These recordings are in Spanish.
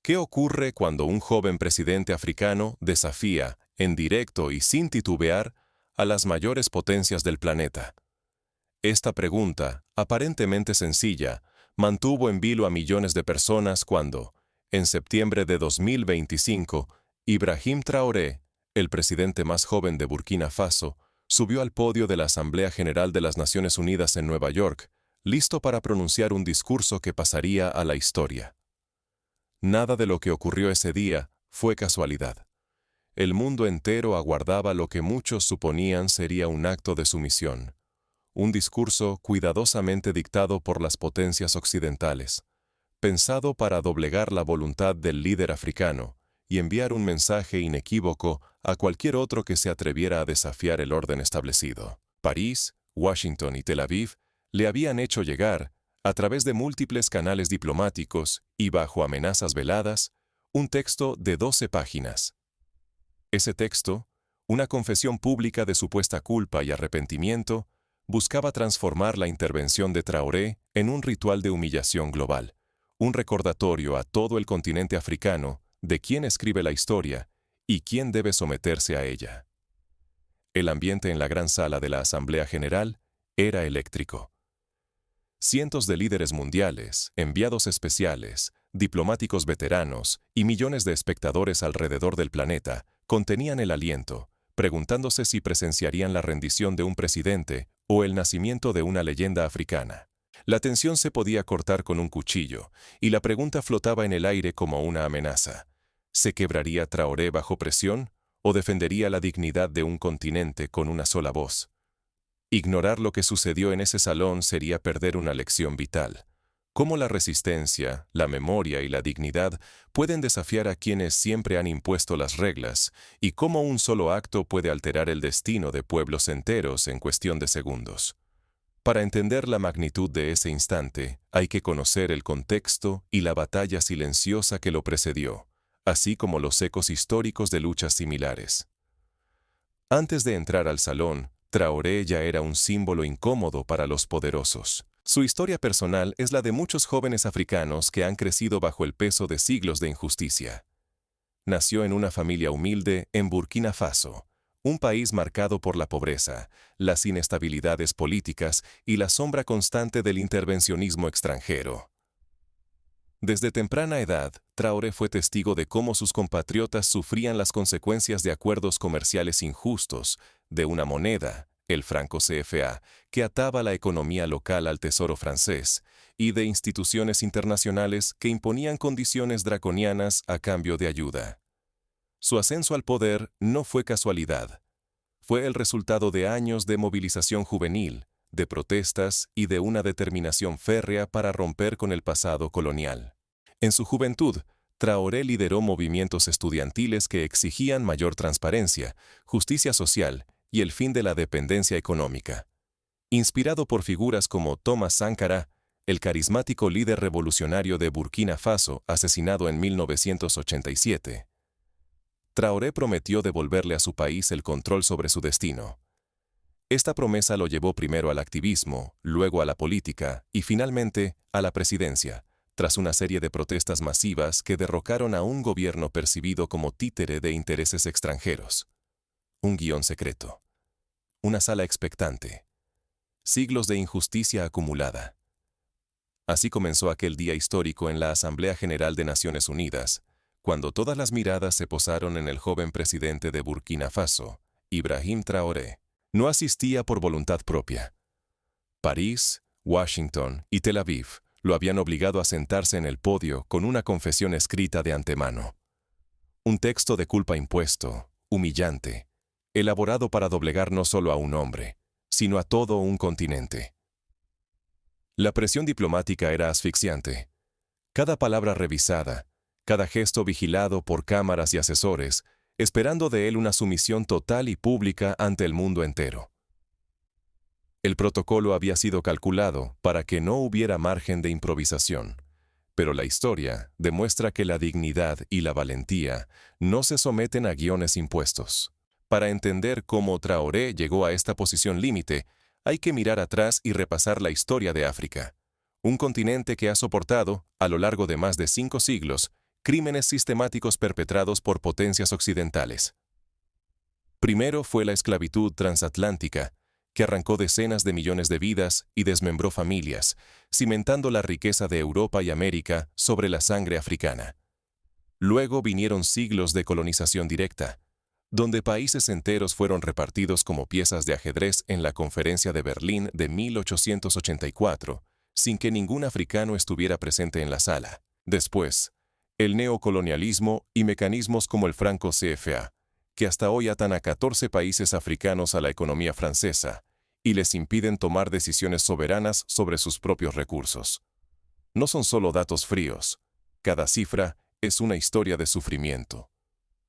¿Qué ocurre cuando un joven presidente africano desafía, en directo y sin titubear, a las mayores potencias del planeta? Esta pregunta, aparentemente sencilla, mantuvo en vilo a millones de personas cuando, en septiembre de 2025, Ibrahim Traoré, el presidente más joven de Burkina Faso, subió al podio de la Asamblea General de las Naciones Unidas en Nueva York, listo para pronunciar un discurso que pasaría a la historia. Nada de lo que ocurrió ese día fue casualidad. El mundo entero aguardaba lo que muchos suponían sería un acto de sumisión. Un discurso cuidadosamente dictado por las potencias occidentales, pensado para doblegar la voluntad del líder africano y enviar un mensaje inequívoco a cualquier otro que se atreviera a desafiar el orden establecido. París, Washington y Tel Aviv le habían hecho llegar, a través de múltiples canales diplomáticos y bajo amenazas veladas, un texto de 12 páginas. Ese texto, una confesión pública de supuesta culpa y arrepentimiento, buscaba transformar la intervención de Traoré en un ritual de humillación global, un recordatorio a todo el continente africano de quién escribe la historia y quién debe someterse a ella. El ambiente en la gran sala de la Asamblea General era eléctrico. Cientos de líderes mundiales, enviados especiales, diplomáticos veteranos y millones de espectadores alrededor del planeta contenían el aliento, preguntándose si presenciarían la rendición de un presidente o el nacimiento de una leyenda africana. La tensión se podía cortar con un cuchillo, y la pregunta flotaba en el aire como una amenaza. ¿Se quebraría Traoré bajo presión o defendería la dignidad de un continente con una sola voz? Ignorar lo que sucedió en ese salón sería perder una lección vital. Cómo la resistencia, la memoria y la dignidad pueden desafiar a quienes siempre han impuesto las reglas, y cómo un solo acto puede alterar el destino de pueblos enteros en cuestión de segundos. Para entender la magnitud de ese instante, hay que conocer el contexto y la batalla silenciosa que lo precedió, así como los ecos históricos de luchas similares. Antes de entrar al salón, Traoré ya era un símbolo incómodo para los poderosos. Su historia personal es la de muchos jóvenes africanos que han crecido bajo el peso de siglos de injusticia. Nació en una familia humilde en Burkina Faso, un país marcado por la pobreza, las inestabilidades políticas y la sombra constante del intervencionismo extranjero. Desde temprana edad, Traoré fue testigo de cómo sus compatriotas sufrían las consecuencias de acuerdos comerciales injustos, de una moneda, el franco CFA, que ataba la economía local al tesoro francés, y de instituciones internacionales que imponían condiciones draconianas a cambio de ayuda. Su ascenso al poder no fue casualidad. Fue el resultado de años de movilización juvenil, de protestas y de una determinación férrea para romper con el pasado colonial. En su juventud, Traoré lideró movimientos estudiantiles que exigían mayor transparencia, justicia social y el fin de la dependencia económica. Inspirado por figuras como Thomas Sankara, el carismático líder revolucionario de Burkina Faso, asesinado en 1987, Traoré prometió devolverle a su país el control sobre su destino. Esta promesa lo llevó primero al activismo, luego a la política y finalmente a la presidencia, tras una serie de protestas masivas que derrocaron a un gobierno percibido como títere de intereses extranjeros. Un guión secreto. Una sala expectante. Siglos de injusticia acumulada. Así comenzó aquel día histórico en la Asamblea General de Naciones Unidas, cuando todas las miradas se posaron en el joven presidente de Burkina Faso, Ibrahim Traoré. No asistía por voluntad propia. París, Washington y Tel Aviv lo habían obligado a sentarse en el podio con una confesión escrita de antemano. Un texto de culpa impuesto, humillante, elaborado para doblegar no solo a un hombre, sino a todo un continente. La presión diplomática era asfixiante. Cada palabra revisada, cada gesto vigilado por cámaras y asesores, esperando de él una sumisión total y pública ante el mundo entero. El protocolo había sido calculado para que no hubiera margen de improvisación, pero la historia demuestra que la dignidad y la valentía no se someten a guiones impuestos. Para entender cómo Traoré llegó a esta posición límite, hay que mirar atrás y repasar la historia de África, un continente que ha soportado, a lo largo de más de 5 siglos, Crímenes sistemáticos perpetrados por potencias occidentales. Primero fue la esclavitud transatlántica, que arrancó decenas de millones de vidas y desmembró familias, cimentando la riqueza de Europa y América sobre la sangre africana. Luego vinieron siglos de colonización directa, donde países enteros fueron repartidos como piezas de ajedrez en la Conferencia de Berlín de 1884, sin que ningún africano estuviera presente en la sala. Después, el neocolonialismo y mecanismos como el franco CFA, que hasta hoy atan a 14 países africanos a la economía francesa y les impiden tomar decisiones soberanas sobre sus propios recursos. No son solo datos fríos. Cada cifra es una historia de sufrimiento.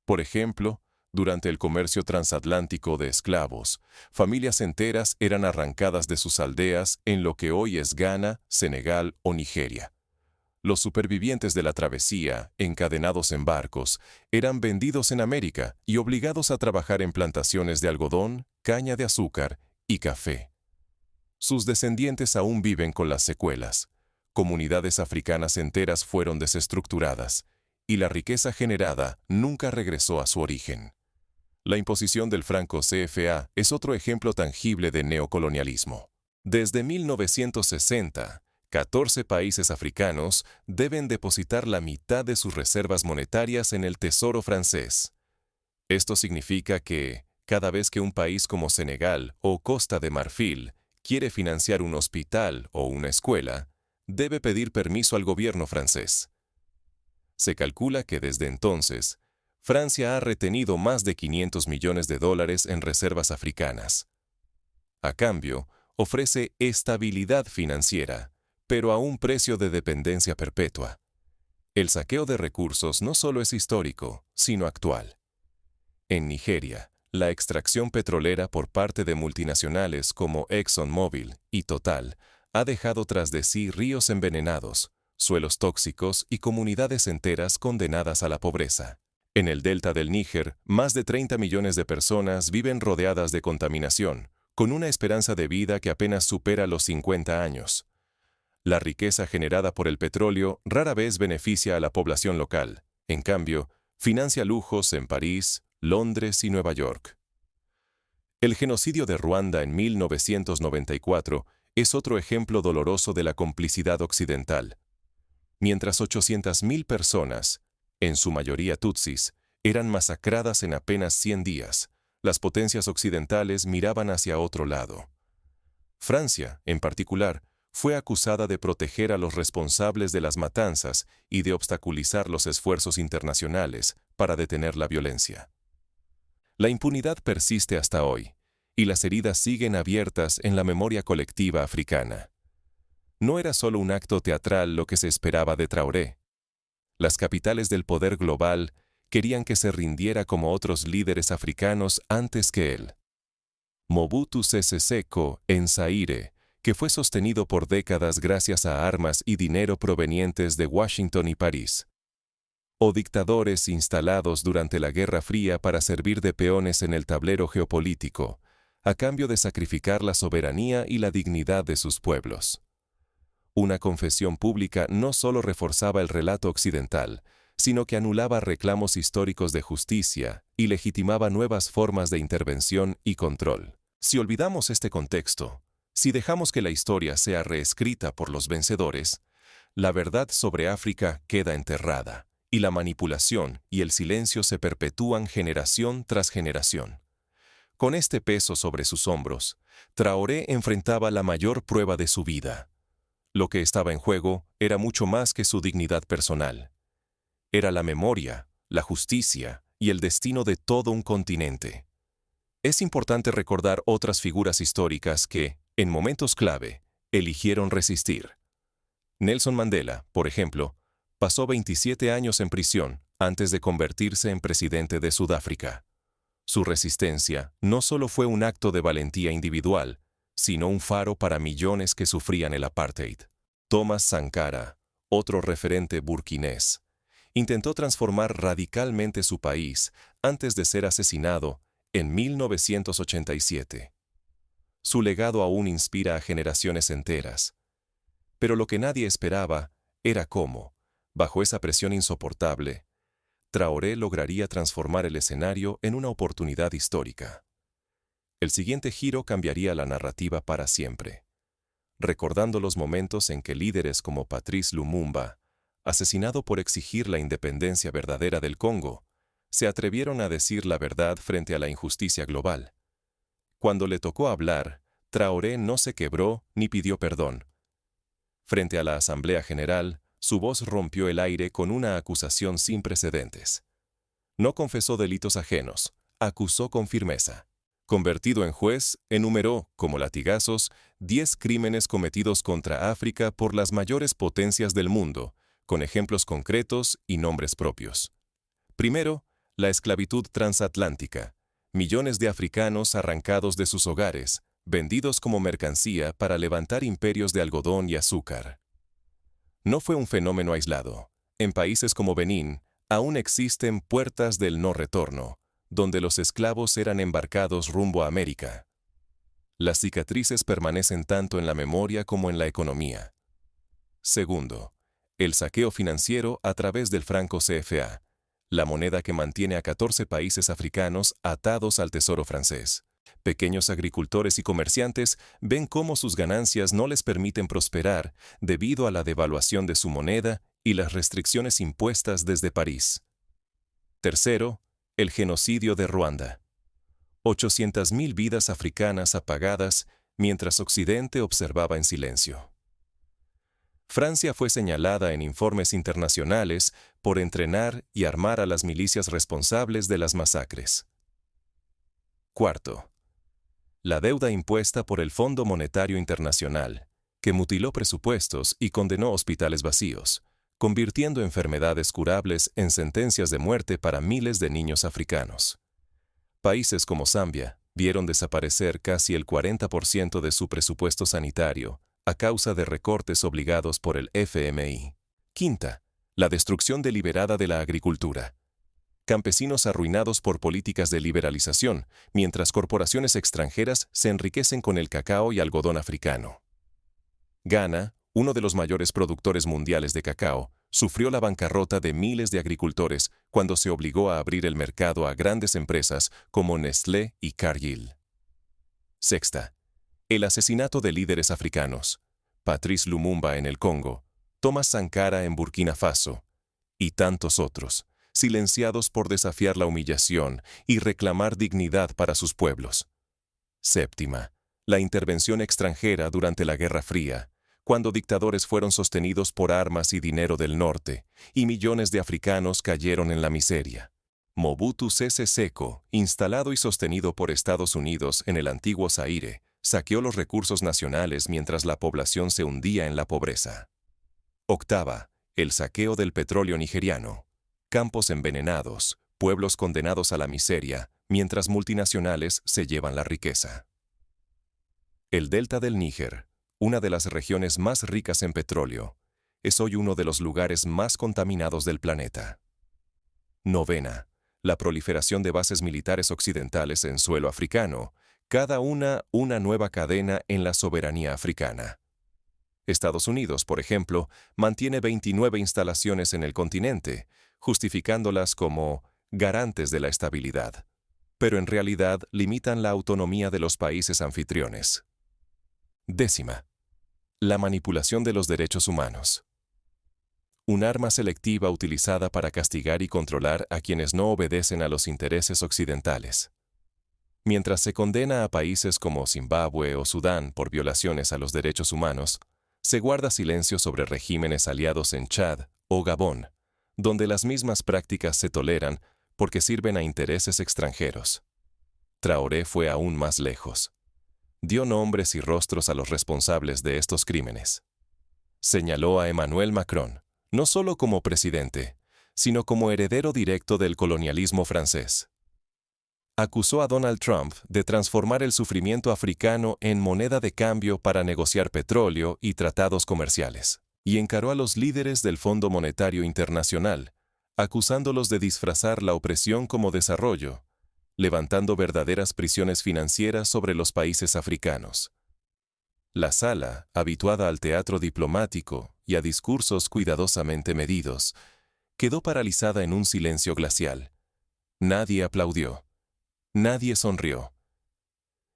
Por ejemplo, durante el comercio transatlántico de esclavos, familias enteras eran arrancadas de sus aldeas en lo que hoy es Ghana, Senegal o Nigeria. Los supervivientes de la travesía, encadenados en barcos, eran vendidos en América y obligados a trabajar en plantaciones de algodón, caña de azúcar y café. Sus descendientes aún viven con las secuelas. Comunidades africanas enteras fueron desestructuradas, y la riqueza generada nunca regresó a su origen. La imposición del franco CFA es otro ejemplo tangible de neocolonialismo. Desde 1960, 14 países africanos deben depositar la mitad de sus reservas monetarias en el Tesoro francés. Esto significa que, cada vez que un país como Senegal o Costa de Marfil quiere financiar un hospital o una escuela, debe pedir permiso al gobierno francés. Se calcula que desde entonces, Francia ha retenido más de 500 millones de dólares en reservas africanas. A cambio, ofrece estabilidad financiera, pero a un precio de dependencia perpetua. El saqueo de recursos no solo es histórico, sino actual. En Nigeria, la extracción petrolera por parte de multinacionales como ExxonMobil y Total ha dejado tras de sí ríos envenenados, suelos tóxicos y comunidades enteras condenadas a la pobreza. En el delta del Níger, más de 30 millones de personas viven rodeadas de contaminación, con una esperanza de vida que apenas supera los 50 años. La riqueza generada por el petróleo rara vez beneficia a la población local. En cambio, financia lujos en París, Londres y Nueva York. El genocidio de Ruanda en 1994 es otro ejemplo doloroso de la complicidad occidental. Mientras 800.000 personas, en su mayoría tutsis, eran masacradas en apenas 100 días, las potencias occidentales miraban hacia otro lado. Francia, en particular, fue acusada de proteger a los responsables de las matanzas y de obstaculizar los esfuerzos internacionales para detener la violencia. La impunidad persiste hasta hoy, y las heridas siguen abiertas en la memoria colectiva africana. No era solo un acto teatral lo que se esperaba de Traoré. Las capitales del poder global querían que se rindiera como otros líderes africanos antes que él. Mobutu Sese Seko en Zaire, que fue sostenido por décadas gracias a armas y dinero provenientes de Washington y París. O dictadores instalados durante la Guerra Fría para servir de peones en el tablero geopolítico, a cambio de sacrificar la soberanía y la dignidad de sus pueblos. Una confesión pública no solo reforzaba el relato occidental, sino que anulaba reclamos históricos de justicia y legitimaba nuevas formas de intervención y control. Si olvidamos este contexto, si dejamos que la historia sea reescrita por los vencedores, la verdad sobre África queda enterrada, y la manipulación y el silencio se perpetúan generación tras generación. Con este peso sobre sus hombros, Traoré enfrentaba la mayor prueba de su vida. Lo que estaba en juego era mucho más que su dignidad personal. Era la memoria, la justicia y el destino de todo un continente. Es importante recordar otras figuras históricas que, en momentos clave, eligieron resistir. Nelson Mandela, por ejemplo, pasó 27 años en prisión antes de convertirse en presidente de Sudáfrica. Su resistencia no solo fue un acto de valentía individual, sino un faro para millones que sufrían el apartheid. Thomas Sankara, otro referente burkinés, intentó transformar radicalmente su país antes de ser asesinado en 1987. Su legado aún inspira a generaciones enteras. Pero lo que nadie esperaba era cómo, Bajo esa presión insoportable, Traoré lograría transformar el escenario en una oportunidad histórica. El siguiente giro cambiaría la narrativa para siempre, recordando los momentos en que líderes como Patrice Lumumba, asesinado por exigir la independencia verdadera del Congo, se atrevieron a decir la verdad frente a la injusticia global. Cuando le tocó hablar, Traoré no se quebró ni pidió perdón. Frente a la Asamblea General, su voz rompió el aire con una acusación sin precedentes. No confesó delitos ajenos, acusó con firmeza. Convertido en juez, enumeró, como latigazos, 10 crímenes cometidos contra África por las mayores potencias del mundo, con ejemplos concretos y nombres propios. Primero, la esclavitud transatlántica. Millones de africanos arrancados de sus hogares, vendidos como mercancía para levantar imperios de algodón y azúcar. No fue un fenómeno aislado. En países como Benín, aún existen puertas del no retorno, donde los esclavos eran embarcados rumbo a América. Las cicatrices permanecen tanto en la memoria como en la economía. Segundo, el saqueo financiero a través del franco CFA, la moneda que mantiene a 14 países africanos atados al tesoro francés. Pequeños agricultores y comerciantes ven cómo sus ganancias no les permiten prosperar debido a la devaluación de su moneda y las restricciones impuestas desde París. Tercero, el genocidio de Ruanda. 800.000 vidas africanas apagadas mientras Occidente observaba en silencio. Francia fue señalada en informes internacionales por entrenar y armar a las milicias responsables de las masacres. Cuarto, la deuda impuesta por el Fondo Monetario Internacional, que mutiló presupuestos y condenó hospitales vacíos, convirtiendo enfermedades curables en sentencias de muerte para miles de niños africanos. Países como Zambia vieron desaparecer casi el 40% de su presupuesto sanitario a causa de recortes obligados por el FMI. Quinta, la destrucción deliberada de la agricultura. Campesinos arruinados por políticas de liberalización, mientras corporaciones extranjeras se enriquecen con el cacao y algodón africano. Ghana, uno de los mayores productores mundiales de cacao, sufrió la bancarrota de miles de agricultores cuando se obligó a abrir el mercado a grandes empresas como Nestlé y Cargill. Sexta, el asesinato de líderes africanos. Patrice Lumumba en el Congo, Thomas Sankara en Burkina Faso, y tantos otros, silenciados por desafiar la humillación y reclamar dignidad para sus pueblos. Séptima, la intervención extranjera durante la Guerra Fría, cuando dictadores fueron sostenidos por armas y dinero del norte, y millones de africanos cayeron en la miseria. Mobutu Sese Seko, instalado y sostenido por Estados Unidos en el antiguo Zaire, saqueó los recursos nacionales mientras la población se hundía en la pobreza. Octava, el saqueo del petróleo nigeriano. Campos envenenados, pueblos condenados a la miseria, mientras multinacionales se llevan la riqueza. El delta del Níger, una de las regiones más ricas en petróleo, es hoy uno de los lugares más contaminados del planeta. Novena, la proliferación de bases militares occidentales en suelo africano, cada una nueva cadena en la soberanía africana. Estados Unidos, por ejemplo, mantiene 29 instalaciones en el continente, justificándolas como garantes de la estabilidad, pero en realidad limitan la autonomía de los países anfitriones. Décima, la manipulación de los derechos humanos. Un arma selectiva utilizada para castigar y controlar a quienes no obedecen a los intereses occidentales. Mientras se condena a países como Zimbabue o Sudán por violaciones a los derechos humanos, se guarda silencio sobre regímenes aliados en Chad o Gabón, donde las mismas prácticas se toleran porque sirven a intereses extranjeros. Traoré fue aún más lejos. Dio nombres y rostros a los responsables de estos crímenes. Señaló a Emmanuel Macron, no solo como presidente, sino como heredero directo del colonialismo francés. Acusó a Donald Trump de transformar el sufrimiento africano en moneda de cambio para negociar petróleo y tratados comerciales, y encaró a los líderes del Fondo Monetario Internacional, acusándolos de disfrazar la opresión como desarrollo, levantando verdaderas prisiones financieras sobre los países africanos. La sala, habituada al teatro diplomático y a discursos cuidadosamente medidos, quedó paralizada en un silencio glacial. Nadie aplaudió. Nadie sonrió.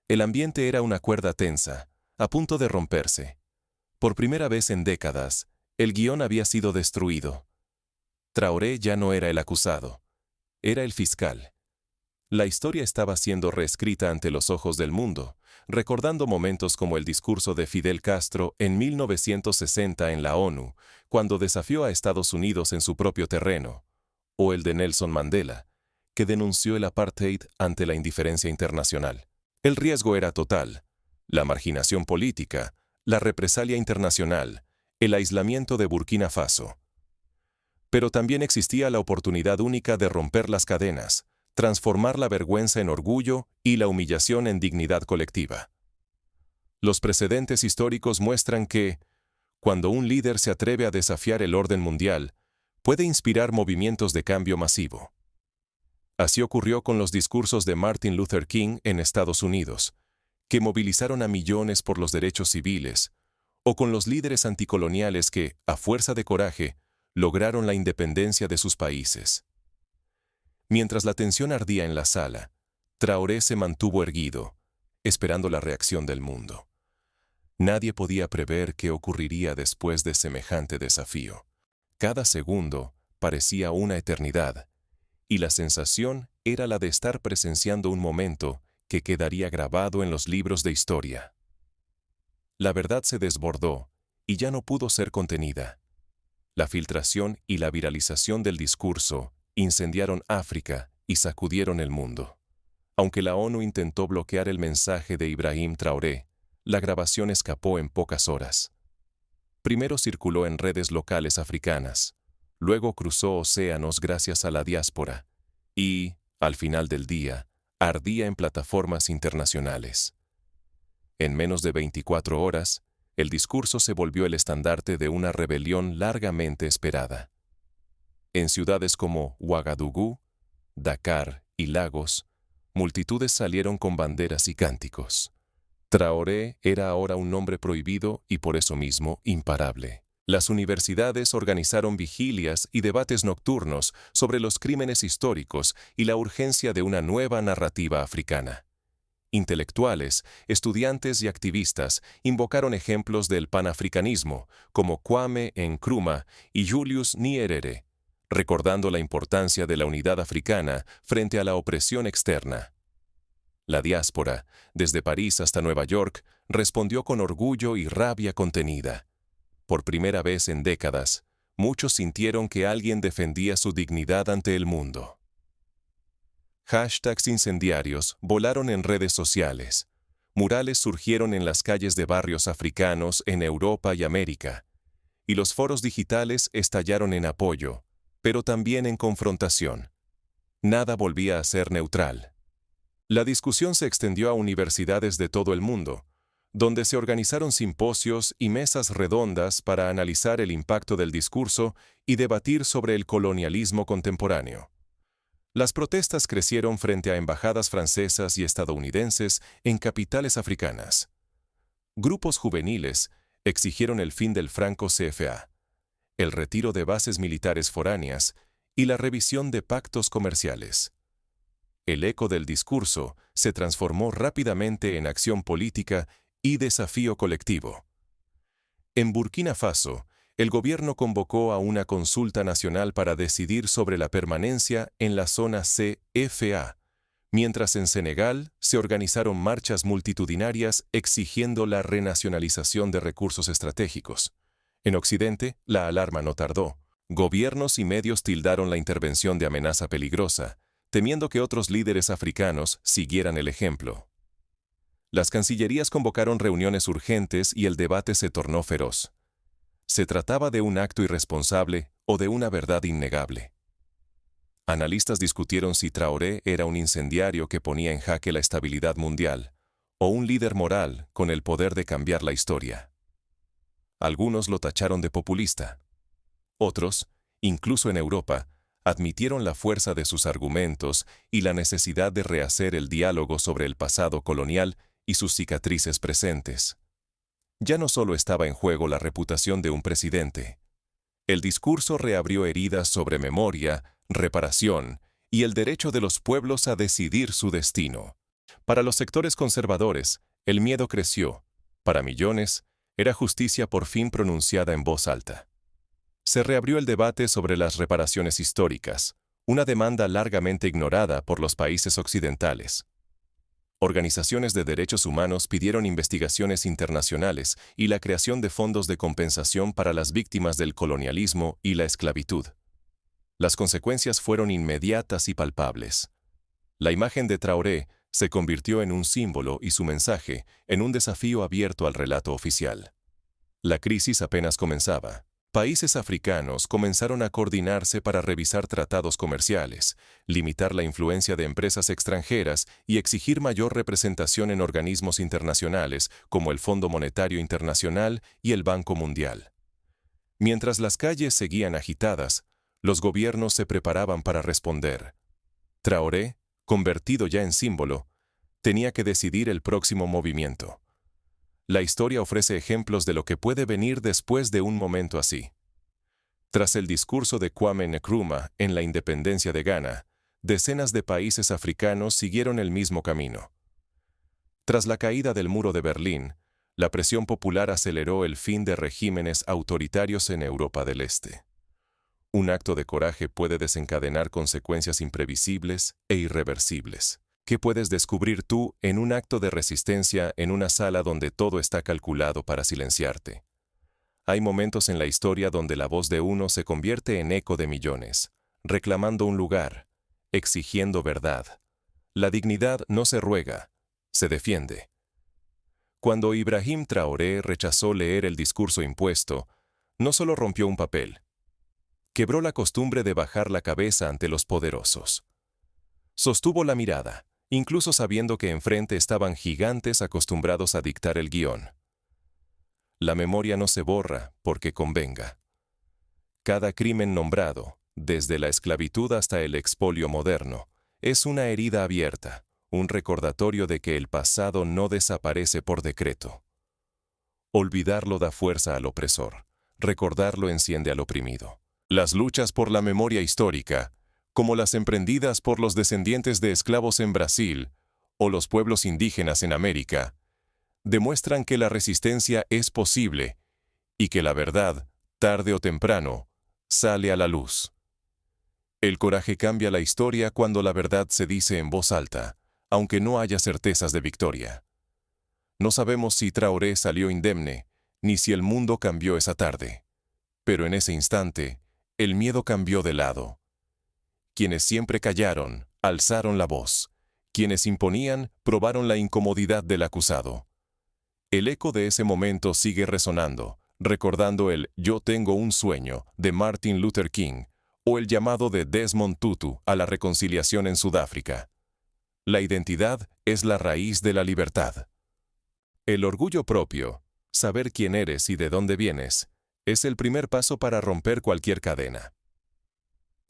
El ambiente era una cuerda tensa, a punto de romperse. Por primera vez en décadas, el guión había sido destruido. Traoré ya no era el acusado. Era el fiscal. La historia estaba siendo reescrita ante los ojos del mundo, recordando momentos como el discurso de Fidel Castro en 1960 en la ONU, cuando desafió a Estados Unidos en su propio terreno, o el de Nelson Mandela, que denunció el apartheid ante la indiferencia internacional. El riesgo era total: la marginación política, la represalia internacional, el aislamiento de Burkina Faso. Pero también existía la oportunidad única de romper las cadenas, transformar la vergüenza en orgullo y la humillación en dignidad colectiva. Los precedentes históricos muestran que, cuando un líder se atreve a desafiar el orden mundial, puede inspirar movimientos de cambio masivo. Así ocurrió con los discursos de Martin Luther King en Estados Unidos, que movilizaron a millones por los derechos civiles, o con los líderes anticoloniales que, a fuerza de coraje, lograron la independencia de sus países. Mientras la tensión ardía en la sala, Traoré se mantuvo erguido, esperando la reacción del mundo. Nadie podía prever qué ocurriría después de semejante desafío. Cada segundo parecía una eternidad, y la sensación era la de estar presenciando un momento que quedaría grabado en los libros de historia. La verdad se desbordó y ya no pudo ser contenida. La filtración y la viralización del discurso incendiaron África y sacudieron el mundo. Aunque la ONU intentó bloquear el mensaje de Ibrahim Traoré, la grabación escapó en pocas horas. Primero circuló en redes locales africanas, luego cruzó océanos gracias a la diáspora y, al final del día, ardía en plataformas internacionales. En menos de 24 horas, el discurso se volvió el estandarte de una rebelión largamente esperada. En ciudades como Ouagadougou, Dakar y Lagos, multitudes salieron con banderas y cánticos. Traoré era ahora un nombre prohibido y por eso mismo imparable. Las universidades organizaron vigilias y debates nocturnos sobre los crímenes históricos y la urgencia de una nueva narrativa africana. Intelectuales, estudiantes y activistas invocaron ejemplos del panafricanismo, como Kwame Nkrumah y Julius Nyerere, recordando la importancia de la unidad africana frente a la opresión externa. La diáspora, desde París hasta Nueva York, respondió con orgullo y rabia contenida. Por primera vez en décadas, muchos sintieron que alguien defendía su dignidad ante el mundo. Hashtags incendiarios volaron en redes sociales. Murales surgieron en las calles de barrios africanos en Europa y América. Y los foros digitales estallaron en apoyo, pero también en confrontación. Nada volvía a ser neutral. La discusión se extendió a universidades de todo el mundo, donde se organizaron simposios y mesas redondas para analizar el impacto del discurso y debatir sobre el colonialismo contemporáneo. Las protestas crecieron frente a embajadas francesas y estadounidenses en capitales africanas. Grupos juveniles exigieron el fin del franco CFA, el retiro de bases militares foráneas y la revisión de pactos comerciales. El eco del discurso se transformó rápidamente en acción política y desafío colectivo. En Burkina Faso, el gobierno convocó a una consulta nacional para decidir sobre la permanencia en la zona CFA, mientras en Senegal se organizaron marchas multitudinarias exigiendo la renacionalización de recursos estratégicos. En Occidente, la alarma no tardó. Gobiernos y medios tildaron la intervención de amenaza peligrosa, temiendo que otros líderes africanos siguieran el ejemplo. Las cancillerías convocaron reuniones urgentes y el debate se tornó feroz. ¿Se trataba de un acto irresponsable o de una verdad innegable? Analistas discutieron si Traoré era un incendiario que ponía en jaque la estabilidad mundial, o un líder moral con el poder de cambiar la historia. Algunos lo tacharon de populista. Otros, incluso en Europa, admitieron la fuerza de sus argumentos y la necesidad de rehacer el diálogo sobre el pasado colonial y sus cicatrices presentes. Ya no solo estaba en juego la reputación de un presidente. El discurso reabrió heridas sobre memoria, reparación y el derecho de los pueblos a decidir su destino. Para los sectores conservadores, el miedo creció. Para millones, era justicia por fin pronunciada en voz alta. Se reabrió el debate sobre las reparaciones históricas, una demanda largamente ignorada por los países occidentales. Organizaciones de derechos humanos pidieron investigaciones internacionales y la creación de fondos de compensación para las víctimas del colonialismo y la esclavitud. Las consecuencias fueron inmediatas y palpables. La imagen de Traoré se convirtió en un símbolo y su mensaje en un desafío abierto al relato oficial. La crisis apenas comenzaba. Países africanos comenzaron a coordinarse para revisar tratados comerciales, limitar la influencia de empresas extranjeras y exigir mayor representación en organismos internacionales como el Fondo Monetario Internacional y el Banco Mundial. Mientras las calles seguían agitadas, los gobiernos se preparaban para responder. Traoré, convertido ya en símbolo, tenía que decidir el próximo movimiento. La historia ofrece ejemplos de lo que puede venir después de un momento así. Tras el discurso de Kwame Nkrumah en la independencia de Ghana, decenas de países africanos siguieron el mismo camino. Tras la caída del muro de Berlín, la presión popular aceleró el fin de regímenes autoritarios en Europa del Este. Un acto de coraje puede desencadenar consecuencias imprevisibles e irreversibles. ¿Qué puedes descubrir tú en un acto de resistencia en una sala donde todo está calculado para silenciarte? Hay momentos en la historia donde la voz de uno se convierte en eco de millones, reclamando un lugar, exigiendo verdad. La dignidad no se ruega, se defiende. Cuando Ibrahim Traoré rechazó leer el discurso impuesto, no solo rompió un papel, quebró la costumbre de bajar la cabeza ante los poderosos. Sostuvo la mirada, incluso sabiendo que enfrente estaban gigantes acostumbrados a dictar el guión. La memoria no se borra porque convenga. Cada crimen nombrado, desde la esclavitud hasta el expolio moderno, es una herida abierta, un recordatorio de que el pasado no desaparece por decreto. Olvidarlo da fuerza al opresor, recordarlo enciende al oprimido. Las luchas por la memoria histórica, como las emprendidas por los descendientes de esclavos en Brasil o los pueblos indígenas en América, demuestran que la resistencia es posible y que la verdad, tarde o temprano, sale a la luz. El coraje cambia la historia cuando la verdad se dice en voz alta, aunque no haya certezas de victoria. No sabemos si Traoré salió indemne, ni si el mundo cambió esa tarde. Pero en ese instante, el miedo cambió de lado. Quienes siempre callaron, alzaron la voz. Quienes imponían, probaron la incomodidad del acusado. El eco de ese momento sigue resonando, recordando el «Yo tengo un sueño» de Martin Luther King o el llamado de Desmond Tutu a la reconciliación en Sudáfrica. La identidad es la raíz de la libertad. El orgullo propio, saber quién eres y de dónde vienes, es el primer paso para romper cualquier cadena.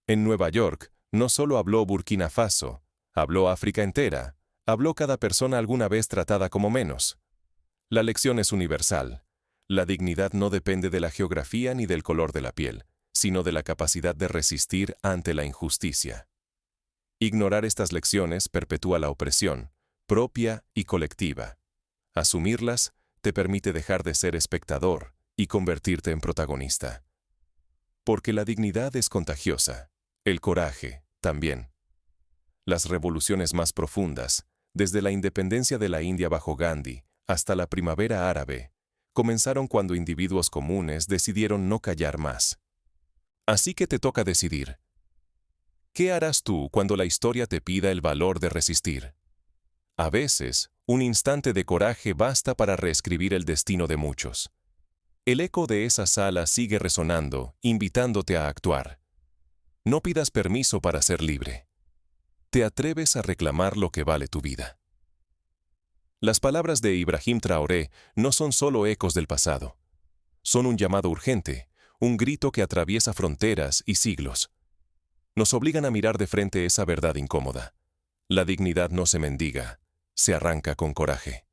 En Nueva York, no solo habló Burkina Faso, habló África entera, habló cada persona alguna vez tratada como menos. La lección es universal. La dignidad no depende de la geografía ni del color de la piel, sino de la capacidad de resistir ante la injusticia. Ignorar estas lecciones perpetúa la opresión, propia y colectiva. Asumirlas te permite dejar de ser espectador y convertirte en protagonista. Porque la dignidad es contagiosa, el coraje también. Las revoluciones más profundas, desde la independencia de la India bajo Gandhi hasta la primavera árabe, comenzaron cuando individuos comunes decidieron no callar más. Así que te toca decidir. ¿Qué harás tú cuando la historia te pida el valor de resistir? A veces, un instante de coraje basta para reescribir el destino de muchos. El eco de esa sala sigue resonando, invitándote a actuar. No pidas permiso para ser libre. ¿Te atreves a reclamar lo que vale tu vida? Las palabras de Ibrahim Traoré no son solo ecos del pasado. Son un llamado urgente, un grito que atraviesa fronteras y siglos. Nos obligan a mirar de frente esa verdad incómoda. La dignidad no se mendiga, se arranca con coraje.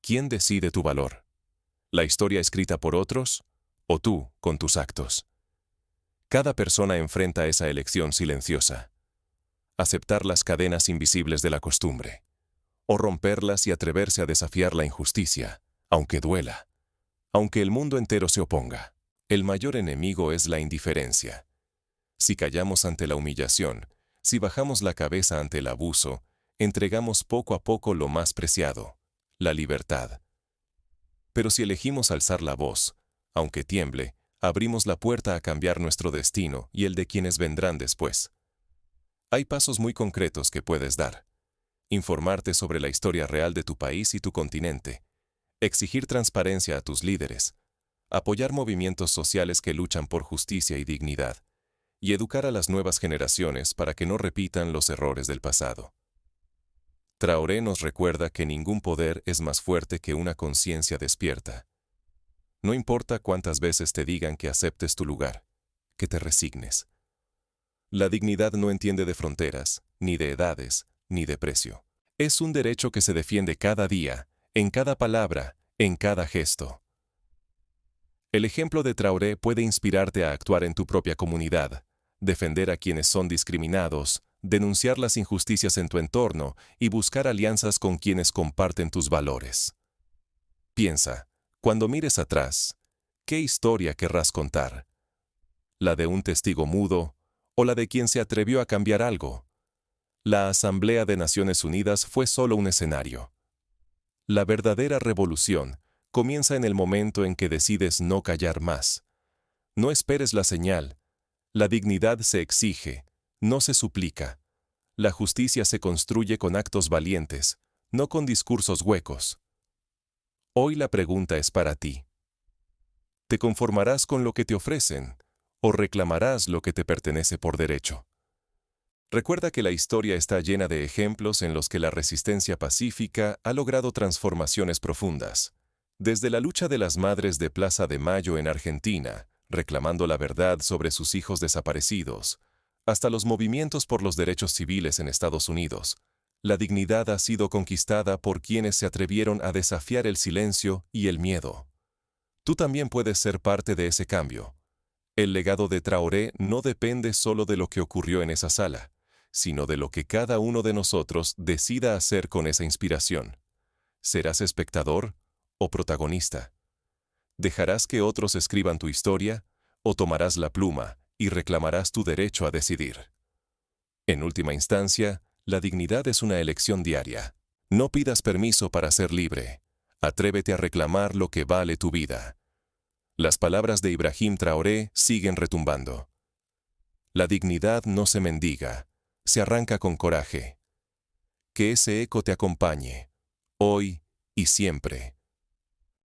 ¿Quién decide tu valor? ¿La historia escrita por otros o tú con tus actos? Cada persona enfrenta esa elección silenciosa. Aceptar las cadenas invisibles de la costumbre, o romperlas y atreverse a desafiar la injusticia, aunque duela, aunque el mundo entero se oponga. El mayor enemigo es la indiferencia. Si callamos ante la humillación, si bajamos la cabeza ante el abuso, entregamos poco a poco lo más preciado, la libertad. Pero si elegimos alzar la voz, aunque tiemble, abrimos la puerta a cambiar nuestro destino y el de quienes vendrán después. Hay pasos muy concretos que puedes dar. Informarte sobre la historia real de tu país y tu continente. Exigir transparencia a tus líderes. Apoyar movimientos sociales que luchan por justicia y dignidad. Y educar a las nuevas generaciones para que no repitan los errores del pasado. Traoré nos recuerda que ningún poder es más fuerte que una conciencia despierta. No importa cuántas veces te digan que aceptes tu lugar, que te resignes. La dignidad no entiende de fronteras, ni de edades, ni de precio. Es un derecho que se defiende cada día, en cada palabra, en cada gesto. El ejemplo de Traoré puede inspirarte a actuar en tu propia comunidad, defender a quienes son discriminados, denunciar las injusticias en tu entorno y buscar alianzas con quienes comparten tus valores. Piensa, cuando mires atrás, ¿qué historia querrás contar? ¿La de un testigo mudo o la de quien se atrevió a cambiar algo? La Asamblea de Naciones Unidas fue solo un escenario. La verdadera revolución comienza en el momento en que decides no callar más. No esperes la señal. La dignidad se exige, no se suplica. La justicia se construye con actos valientes, no con discursos huecos. Hoy la pregunta es para ti. ¿Te conformarás con lo que te ofrecen o reclamarás lo que te pertenece por derecho? Recuerda que la historia está llena de ejemplos en los que la resistencia pacífica ha logrado transformaciones profundas. Desde la lucha de las madres de Plaza de Mayo en Argentina, reclamando la verdad sobre sus hijos desaparecidos, hasta los movimientos por los derechos civiles en Estados Unidos, la dignidad ha sido conquistada por quienes se atrevieron a desafiar el silencio y el miedo. Tú también puedes ser parte de ese cambio. El legado de Traoré no depende solo de lo que ocurrió en esa sala, sino de lo que cada uno de nosotros decida hacer con esa inspiración. ¿Serás espectador o protagonista? ¿Dejarás que otros escriban tu historia o tomarás la pluma y reclamarás tu derecho a decidir? En última instancia, la dignidad es una elección diaria. No pidas permiso para ser libre. Atrévete a reclamar lo que vale tu vida. Las palabras de Ibrahim Traoré siguen retumbando. La dignidad no se mendiga, se arranca con coraje. Que ese eco te acompañe, hoy y siempre.